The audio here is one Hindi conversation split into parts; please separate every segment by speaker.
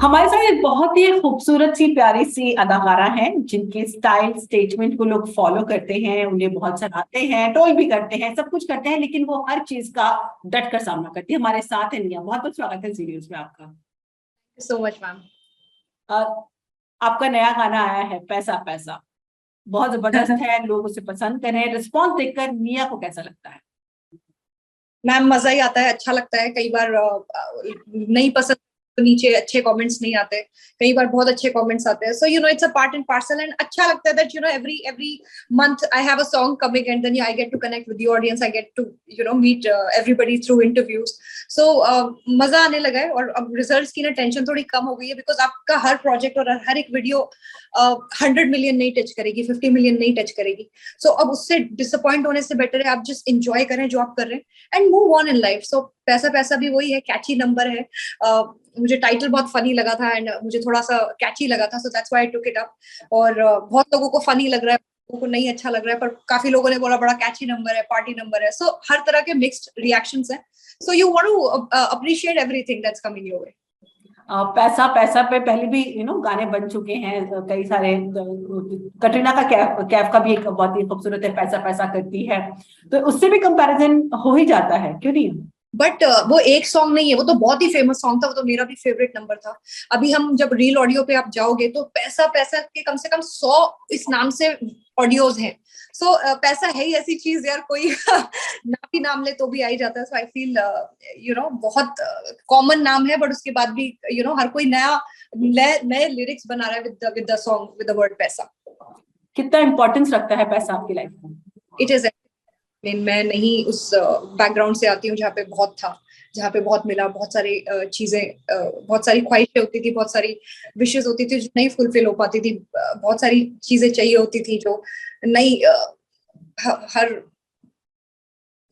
Speaker 1: हमारे साथ एक बहुत ही खूबसूरत सी प्यारी सी अदाकारा है जिनके स्टाइल स्टेटमेंट को लोग फॉलो करते हैं, उन्हें बहुत सराहते हैं, ट्रोल भी करते हैं, सब कुछ करते हैं, लेकिन वो हर चीज का डट कर सामना करती है। हमारे साथ है निया। बहुत बहुत स्वागत है सीरीज में आपका।
Speaker 2: So much ma'am.
Speaker 1: अ, आपका नया गाना आया है पैसा पैसा, बहुत जबरदस्त है, लोग उसे पसंद कर रहे हैं। रिस्पॉन्स देखकर निया को कैसा लगता है?
Speaker 2: मैम मजा ही आता है, अच्छा लगता है। कई बार नहीं पसंद तो नीचे अच्छे कमेंट्स नहीं आते, कई बार बहुत अच्छे कमेंट्स आते हैं। So you know it's a part and parcel and अच्छा लगता है that you know every month I have a song coming and then I get to connect with the audience, I get to you know meet everybody through interviews. So मजा आने लगा है और अब रिजल्ट्स की ना टेंशन थोड़ी कम हो गई है, बिकॉज आपका हर प्रोजेक्ट और हर एक वीडियो 100 मिलियन नहीं टच करेगी, 50 मिलियन नहीं टच करेगी। सो अब उससे डिसअपॉइंट होने से बेटर है आप जस्ट इंजॉय करें जो आप कर रहे हैं and move on in life. So पैसा पैसा भी वही है, कैची नंबर है। मुझे टाइटल बहुत फनी लगा था एंड मुझे थोड़ा सा कैची लगा था, so that's why I took it up. और बहुत लोगों को फनी लग रहा है, लोगों को नहीं अच्छा लग रहा है, पर काफी लोगों ने बोला बड़ा कैची नंबर है, पार्टी नंबर है। सो हर तरह के मिक्स्ड रिएक्शंस हैं। So you want to appreciate everything that's coming your way.
Speaker 1: पैसा पैसा पे पहले भी गाने बन चुके हैं कई सारे। कटरीना का कैफ कैफ का भी एक बहुत ही खूबसूरत है, पैसा पैसा करती है, तो उससे भी कंपैरिजन हो ही जाता है, क्यों नहीं?
Speaker 2: बट वो एक सॉन्ग नहीं है, वो तो बहुत ही फेमस सॉन्ग था, वो तो मेरा भी फेवरेट नंबर था। अभी हम जब रील ऑडियो पे आप जाओगे तो पैसा पैसा के कम से कम 100 इस नाम से ऑडियोज हैं। सो पैसा है ही ऐसी चीज यार, कोई ना भी नाम ले तो भी आ ही जाता है। सो आई फील यू नो बहुत कॉमन नाम है, बट उसके बाद भी यू नो हर कोई नया नए लिरिक्स बना रहा है with the song with the word पैसा।
Speaker 1: कितना इंपॉर्टेंस रखता है पैसा आपकी लाइफ में?
Speaker 2: इट इज, मैं नहीं उस बैकग्राउंड से आती हूँ जहाँ पे बहुत था, जहाँ पे बहुत मिला, बहुत सारी चीजें, बहुत सारी ख्वाहिशें होती थी, बहुत सारी विशेष होती थी जो नहीं फुलफिल हो पाती थी, बहुत सारी चीजें चाहिए होती थी जो नहीं हर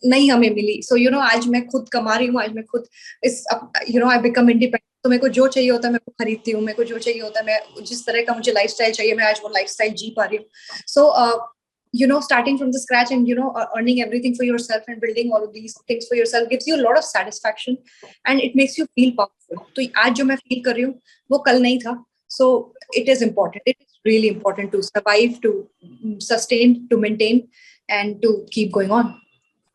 Speaker 2: नहीं हमें मिली। सो यू नो आज मैं खुद कमा रही हूँ, आज मैं खुद इस you know I become independent. तो मेरे को जो चाहिए होता है मैं वो खरीदती हूँ, मेरे को जो चाहिए होता है, मैं जिस तरह का मुझे लाइफस्टाइल चाहिए मैं आज वो लाइफस्टाइल जी पा रही हूँ। सो you know starting from the scratch and you know earning everything for yourself and building all of these things for yourself gives you a lot of satisfaction and it makes you feel powerful. तो आज जो मैं फील कर रही हूँ वो कल नहीं था। So it is important, it is really important to survive, to sustain, to maintain and to keep going on.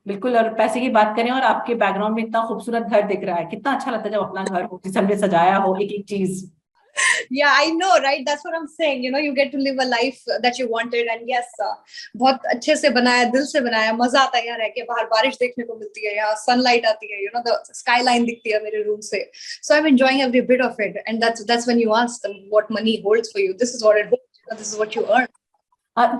Speaker 1: बिल्कुल। और पैसे की बात करें और आपके बैकग्राउंड में इतना खूबसूरत घर दिख रहा है, कितना अच्छा लगता है जब अपना घर हो जिसे हमने सजाया हो एक एक चीज।
Speaker 2: Yeah, I know, right? That's what I'm saying. You know, you get to live a life that you wanted, and yes, बहुत अच्छे से बनाया, दिल से बनाया, मजा आता है यहाँ रह के। बाहर बारिश देखने को मिलती है, यहाँ सनलाइट आती है, you know, the skyline दिखती है मेरे रूम से। So I'm enjoying every bit of it, and that's when you ask them what money holds for you. This is what it holds. This is what you earn.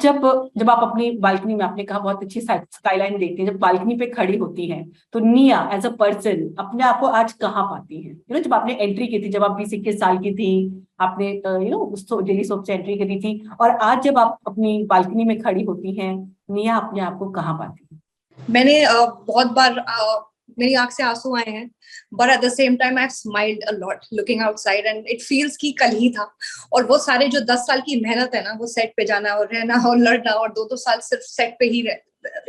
Speaker 1: जब जब आप अपनी बालकनी में, आपने कहा बहुत अच्छी स्काईलाइन देखती है, जब बालकनी पे खड़ी होती हैं तो निया एज अ पर्सन अपने आप को आज कहाँ पाती है? जब आपने एंट्री की थी, जब आप 20-21 साल की थी, आपने उस डेली सोप से एंट्री करी थी, और आज जब आप अपनी बालकनी में खड़ी होती हैं, निया अपने आप को कहाँ पाती है?
Speaker 2: मैंने बहुत बार मेरी आंख से आंसू आए हैं, but at the same time I have smiled a lot looking outside and it feels कि कल ही था। और वो सारे जो 10 साल की मेहनत है ना, वो सेट पे जाना और रहना और लड़ना और 2-2 साल सिर्फ सेट पे ही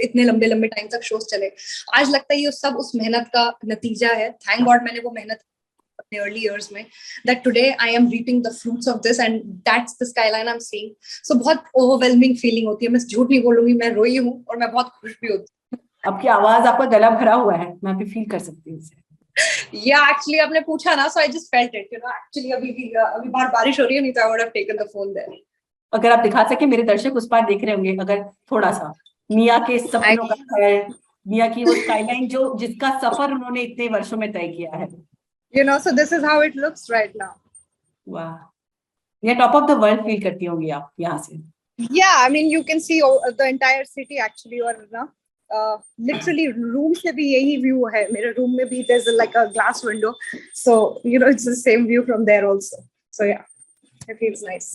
Speaker 2: इतने लंबे लंबे टाइम तक शोज चले, आज लगता है ये सब उस मेहनत का नतीजा है। थैंक गॉड मैंने वो मेहनत अपने अर्ली इयर्स में, that today I am reaping the fruits of this and that's the skyline I'm seeing. So बहुत overwhelming feeling होती है, मैं झूठ नहीं बोलूंगी, मैं रोई हूँ और मैं बहुत खुश भी होती हूँ।
Speaker 1: आपकी आवाज, आपका गला भरा हुआ है, मैं भी फील कर सकती हूँ इसे।
Speaker 2: या एक्चुअली आपने पूछा ना, so I just felt it, you know. Actually अभी बाहर बारिश हो रही है, नहीं तो I would have taken the phone there.
Speaker 1: अगर आप दिखा सके, मेरे दर्शक उस पार देख रहे होंगे, अगर थोड़ा सा निया के सपनों का घर, निया की वो स्काईलाइन जो जिसका सफर उन्होंने इतने वर्षों में तय किया है।
Speaker 2: You know, so this is how it looks right now.
Speaker 1: वाह, ये top of the world feel करती होंगी आप यहाँ से?
Speaker 2: Yeah, I mean you can see the entire city actually, और ना literally रूम से भी यही व्यू है, मेरे रूम में भी there's like a glass window, so you know it's the same view from there also. So yeah, it feels nice.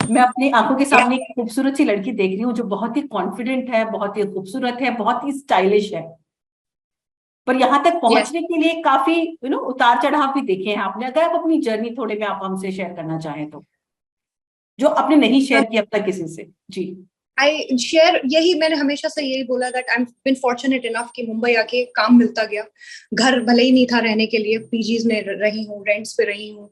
Speaker 1: मैं अपनी आंखों के सामने एक खूबसूरत सी लड़की देख रही हूँ जो बहुत ही कॉन्फिडेंट है, बहुत ही खूबसूरत है, बहुत ही स्टाइलिश है, पर यहाँ तक पहुंचने के लिए काफी उतार चढ़ाव भी देखे हैं आपने। अगर आप अपनी जर्नी थोड़े में आप हमसे शेयर करना चाहें तो, जो आपने नहीं शेयर किया अब तक किसी से। जी।
Speaker 2: आई शेयर, यही मैंने हमेशा से यही बोला that I am been fortunate enough कि मुंबई आके काम मिलता गया। घर भले ही नहीं था रहने के लिए, पीजीज में रही हूँ, रेंट्स पे रही हूँ,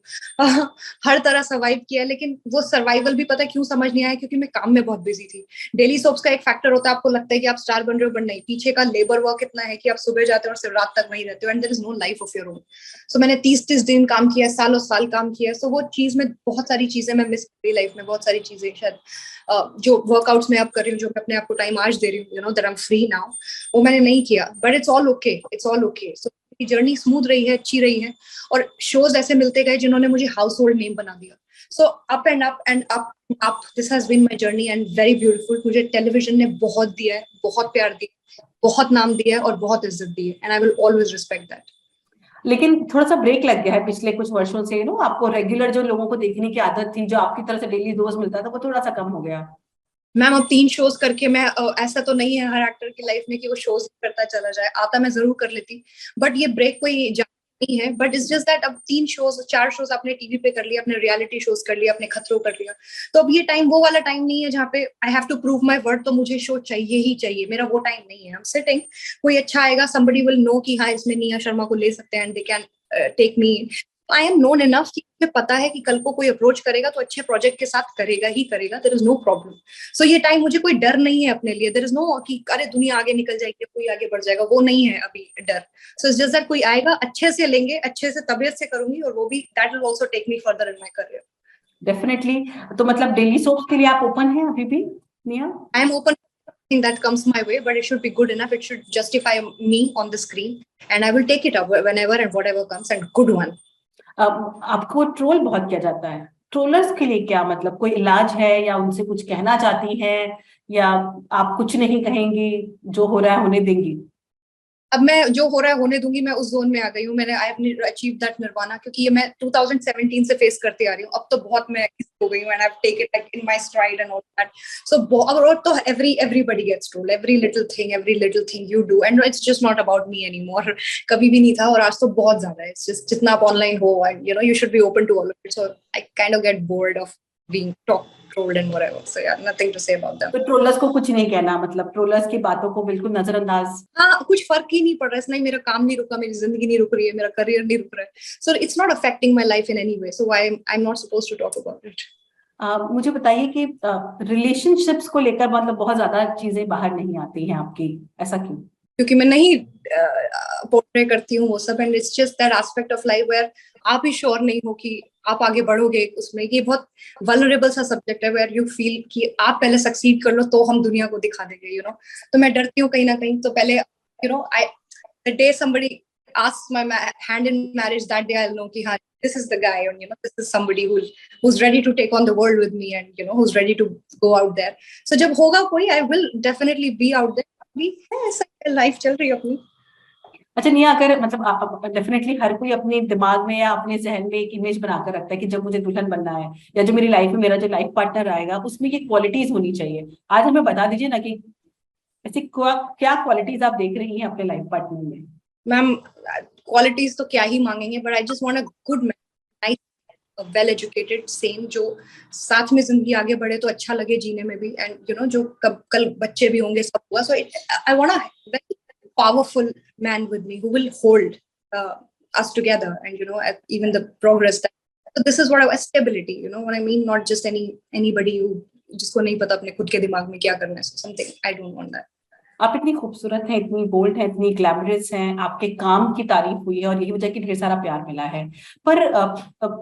Speaker 2: हर तरह सर्वाइव किया, लेकिन वो सर्वाइवल भी पता है क्यों समझ नहीं आया, क्योंकि मैं काम में बहुत बिजी थी। डेली सोप्स का एक फैक्टर होता है, आपको लगता है कि आप स्टार बन रहे हो, बट नहीं, पीछे का लेबर वर्क इतना है कि आप सुबह जाते हो और सिर्फ रात तक वहीं रहते हो, and there is no life of your own. So मैंने 30-30 दिन काम किया, सालों साल काम किया। सो वो चीज में बहुत सारी चीजें मैं मिस कर रही लाइफ में, बहुत सारी चीजें शायद जो वर्कआउट्स में अब कर रही हूँ, जो मैं अपने आप को टाइम आज दे रही हूँ, you know that I M free now, वो मैंने नहीं किया। But it's all okay, it's all okay. So journey smooth रही है, अच्छी रही है, और शोज ऐसे मिलते गए जिन्होंने मुझे हाउस होल्ड नेम बना दिया। So up and up and up up, this has been my journey and very beautiful. मुझे टेलीविजन ने बहुत दिया है, बहुत प्यार दिया, बहुत नाम दिया है और बहुत इज्जत दी है, and I will always respect that.
Speaker 1: लेकिन थोड़ा सा ब्रेक लग गया है पिछले कुछ वर्षों से, आपको रेगुलर जो लोगों को देखने की आदत थी, जो आपकी तरह से डेली डोज मिलता था, वो थोड़ा सा कम हो गया।
Speaker 2: मैम अब 3 शोज करके मैं ऐसा तो नहीं है हर एक्टर की लाइफ में कि वो शोज करता चला जाए, आता मैं जरूर कर लेती, बट ये ब्रेक कोई नहीं है। बट इट्स जस्ट दैट अब 3 शोज 4 शोज आपने टीवी पे कर लिया, अपने रियलिटी शोज कर लिया, अपने खतरों कर लिया, तो अब ये टाइम वो वाला टाइम नहीं है जहाँ पे I have to prove my worth, तो मुझे शो चाहिए ही चाहिए, मेरा वो टाइम नहीं है। आई एम सिटिंग, कोई अच्छा आएगा, somebody will know कि हाँ इसमें निया शर्मा को ले सकते हैं, and they can take me. I am known enough कि मुझे पता है कि कल को कोई अप्रोच करेगा तो अच्छे प्रोजेक्ट के साथ करेगा ही करेगा, देयर इज नो प्रॉब्लम। सो ये टाइम मुझे कोई डर नहीं है अपने लिए, देयर इज नो कि अरे दुनिया आगे निकल जाएगी, कोई आगे बढ़ जाएगा, वो नहीं है अभी डर। सो इट्स जस्ट दैट कोई आएगा, अच्छे से लेंगे, अच्छे से तबीयत से करूंगी, और वो भी that will also take me further in my career.
Speaker 1: Definitely. तो मतलब डेली सोप्स के लिए आप ओपन हैं अभी भी, निया?
Speaker 2: I am open that comes my way, but it should be good enough, it should justify me on the screen, and I will take it up whenever and whatever comes, and good one.
Speaker 1: आपको ट्रोल बहुत किया जाता है, ट्रोलर्स के लिए क्या मतलब कोई इलाज है, या उनसे कुछ कहना चाहती हैं, या आप कुछ नहीं कहेंगी, जो हो रहा है होने देंगी?
Speaker 2: अब मैं जो हो रहा है होने दूंगी, मैं उस जोन में आ गई हूँ, मैंने I have achieve that nirvana, क्योंकि ये मैं 2017 से फेस करती आ रही हूँ। अब तो बहुत मैं हो गई हूँ, and I have take it like in my stride and all that. So और तो everybody gets troll, every little thing you do, and it's just not about me anymore. कभी भी नहीं था, और आज तो बहुत ज्यादा है। इट्स जस्ट जितना आप ऑनलाइन हो, and you know you should be open to all of it. So I kind of get bored of being trolled and whatever, so yeah, nothing to say about them.
Speaker 1: तो ट्रोलर्स को कुछ नहीं कहना, मतलब ट्रोलर्स की बातों को बिल्कुल नजरअंदाज?
Speaker 2: हाँ, कुछ फर्क ही नहीं पड़ रहा है, नहीं मेरा काम नहीं रुका, मेरी जिंदगी नहीं रुक रही है, मेरा करियर नहीं रुक रहा है, so it's not affecting my life in any way, so why I'm not supposed to talk about it.
Speaker 1: मुझे बताइए कि रिलेशनशिप्स को लेकर मतलब बहुत ज्यादा चीजें बाहर नहीं आती हैं आपकी, ऐसा क्यों?
Speaker 2: क्योंकि मैं नहीं पोर्ट्रे करती हूँ वो सब, and it's just that aspect of life where आप ही श्योर नहीं हो कि आप आगे बढ़ोगे उसमें। ये बहुत वल्नरेबल सा सब्जेक्ट है, वेयर यू फील कि आप पहले सक्सीड कर लो तो हम दुनिया को दिखा देंगे, यू नो। तो मैं डरती हूँ कहीं ना कहीं, तो पहले you know I the day somebody asks my hand in marriage, that day I'll know कि हाँ this is the guy, and you know this is somebody who's ready to take on the world with me, and you know who's ready to go out there. So जब होगा कोई, I will definitely be out there. अभी ऐसा लाइफ चल रही है अपनी।
Speaker 1: अच्छा निया, अगर मतलब डेफिनेटली हर कोई अपने दिमाग में या अपने जहन में एक इमेज बनाकर रखता है कि जब मुझे दुल्हन बनना है, या जो मेरी लाइफ में मेरा जो लाइफ पार्टनर आएगा, उसमें ये क्वालिटीज होनी चाहिए। आज हमें बता दीजिए ना कि ऐसी क्या क्वालिटीज आप देख रही हैं अपने लाइफ पार्टनर में?
Speaker 2: मैम क्वालिटीज तो क्या ही मांगेंगे, but I just want a good man, nice, well educated, same, जो साथ में जिंदगी आगे बढ़े तो अच्छा लगे जीने में भी, एंड यू नो जो कल बच्चे भी होंगे, सब हुआ। So I want a very powerful man with me who will hold us together, and you know even the progress that, so this is what stability, you know what I mean, not just anybody who जिसको नहीं पता अपने खुद के दिमाग में क्या करना है, so something I don't want that.
Speaker 1: आप इतनी खूबसूरत हैं, इतनी बोल्ड हैं, इतनी ग्लैमरस हैं, आपके काम की तारीफ हुई है और यही वजह कि ढेर सारा प्यार मिला है, पर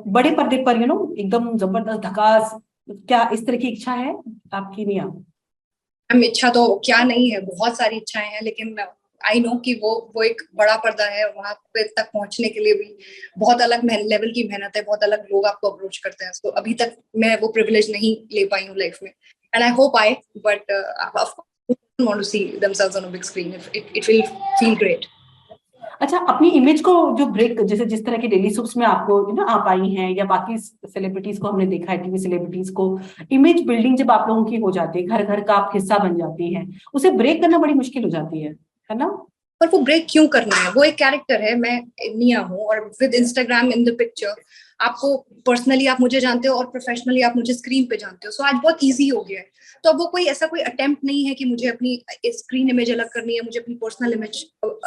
Speaker 1: बड़े पर्दे पर एकदम जबरदस्त धकास, क्या इस तरह की इच्छा है आपकी? निया,
Speaker 2: इच्छा तो क्या नहीं है, बहुत सारी इच्छाएं हैं, लेकिन आई नो कि वो एक बड़ा पर्दा है, वहां पे तक पहुंचने के लिए भी बहुत अलग लेवल की मेहनत है, बहुत अलग लोग आपको अप्रोच करते हैं। तो अभी तक मैं वो प्रिविलेज नहीं ले पाई हूँ लाइफ में, and I hope I, but of course want to see themselves on a big screen, it will feel great.
Speaker 1: अच्छा, अपनी इमेज को जो ब्रेक, जैसे जिस तरह की डेली सोप्स में आपको आप आई हैं, या बाकी सेलिब्रिटीज को हमने देखा है, टीवी सेलिब्रिटीज को, इमेज बिल्डिंग जब आप लोगों की हो जाती है, घर घर का आप हिस्सा बन जाती हैं, उसे ब्रेक करना बड़ी मुश्किल हो जाती है ना?
Speaker 2: पर वो ब्रेक क्यों करना है, वो एक कैरेक्टर है, मैं निया हूँ, और with Instagram in the picture आपको पर्सनली आप मुझे जानते हो और प्रोफेशनली आप मुझे स्क्रीन पे जानते हो, सो आज बहुत इजी हो गया है। तो अब वो कोई ऐसा कोई अटेम्प्ट नहीं है कि मुझे अपनी स्क्रीन इमेज अलग करनी है, मुझे अपनी पर्सनल इमेज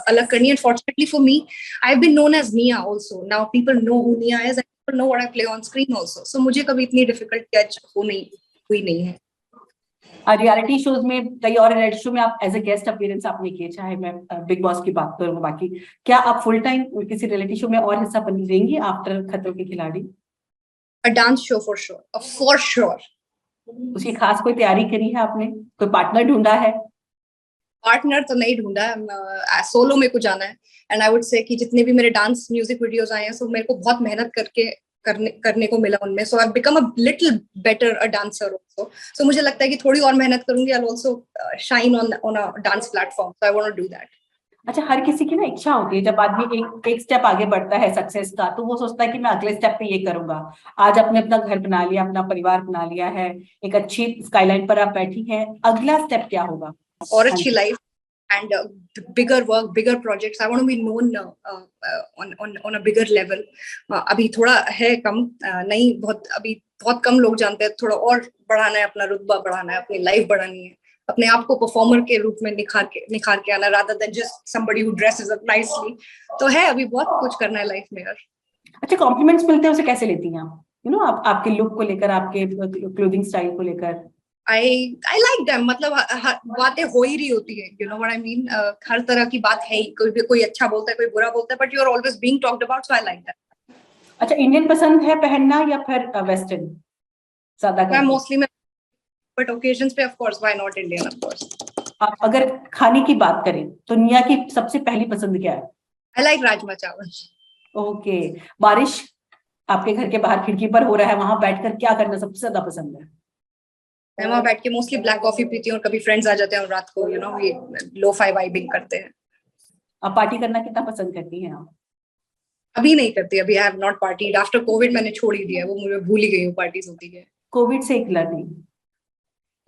Speaker 2: अलग करनी है। Fortunately for me, I have been known as Nia also, now people know who Nia is, people know what I play on screen also, so मुझे कभी इतनी डिफिकल्ट कैच हुई नहीं है।
Speaker 1: रियलिटी शोज में, कई और रियलिटी शो में आप एज ए गेस्ट अपीयरेंस आपने किए, चाहे मैं बिग बॉस की बात करूँ, बाकी क्या आप फुल टाइम किसी रियलिटी शो में और हिस्सा बनी रहेंगी आफ्टर खतरों के खिलाड़ी?
Speaker 2: अ डांस शो फॉर श्योर।
Speaker 1: उसकी खास कोई तैयारी करी है आपने, कोई पार्टनर ढूंढा है?
Speaker 2: पार्टनर तो नहीं ढूंढा है, सोलो में कुछ जाना है। एंड आई वुड से कि जितने भी मेरे डांस म्यूजिक वीडियोस आए हैं, सो मेरे को बहुत मेहनत करके करने को मिला उनमें, so I become a little better a dancer also. So मुझे लगता है कि थोड़ी और मेहनत करूंगी, I will also shine on a dance platform, so I want to do that.
Speaker 1: अच्छा, हर किसी की ना इच्छा होती है, जब आदमी एक स्टेप आगे बढ़ता है सक्सेस का, तो वो सोचता है कि मैं अगले स्टेप पे ये करूंगा। आज आपने अपना घर बना लिया, अपना परिवार बना लिया है, एक अच्छी स्काईलाइन पर आप बैठी हैं, अगला स्टेप क्या होगा?
Speaker 2: और
Speaker 1: हाँ
Speaker 2: अच्छी
Speaker 1: जी।
Speaker 2: Life and bigger work, bigger projects. I want to be known on a bigger level. अभी थोड़ा है कम, नहीं बहुत, अभी बहुत कम लोग जानते हैं। थोड़ा और बढ़ाना है, अपना रुतबा बढ़ाना है, अपनी लाइफ बढ़ानी है, अपने आप को परफॉर्मर के रूप में निखार के आना, rather than just somebody who dresses up nicely. तो है, अभी बहुत कुछ करना है लाइफ में यार।
Speaker 1: अच्छा, कॉम्प्लीमेंट्स मिलते हैं, उसे कैसे लेती हैं आप? आप आपके लुक को लेकर, आपके क्लोथिंग स्टाइल को लेकर?
Speaker 2: I like them, मतलब बातें हो ही रही होती है, you know what I mean? हर तरह की बात है ही, कोई अच्छा बोलता है, कोई बुरा बोलता है, but you are always being talked about, so I like that.
Speaker 1: अच्छा, इंडियन पसंद है पहनना या फिर वेस्टर्न ज्यादा
Speaker 2: मैं
Speaker 1: करके?
Speaker 2: मोस्टली but occasions पे of course, why not Indian, of course.
Speaker 1: आप अगर खाने की बात करें तो निया की सबसे पहली पसंद क्या है?
Speaker 2: I like राजमा चावल।
Speaker 1: ओके। बारिश आपके घर के बाहर खिड़की पर हो रहा है, वहां बैठकर क्या करना सबसे ज्यादा पसंद है?
Speaker 2: मैं वहां बैठ के मोस्टली ब्लैक कॉफी पीती हूँ, और कभी फ्रेंड्स आ जाते हैं और रात को ये लो-फाई वाइबिंग करते हैं।
Speaker 1: आप पार्टी करना कितना पसंद करती हैं आप?
Speaker 2: अभी नहीं करती, अभी I have not partied after Covid, मैंने छोड़ ही दिया, वो मुझे भूल ही गई हूँ पार्टीज होती है।
Speaker 1: कोविड से एक लर्निंग,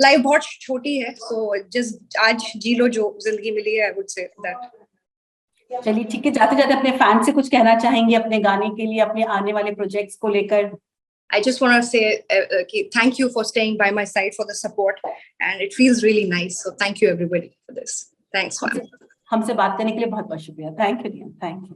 Speaker 2: लाइफ बहुत छोटी है, सो जस्ट आज जी लो जो जिंदगी मिली है, आई वुड से दैट।
Speaker 1: चलिए ठीक है, जाते जाते अपने फैन से कुछ कहना चाहेंगे अपने गाने के लिए, अपने आने वाले प्रोजेक्ट्स को लेकर?
Speaker 2: I just want to say thank you for staying by my side, for the support, and it feels really nice. So thank you everybody for this. Thanks, man.
Speaker 1: हमसे बात करने के लिए बहुत बहुत शुक्रिया। Thank you, thank you.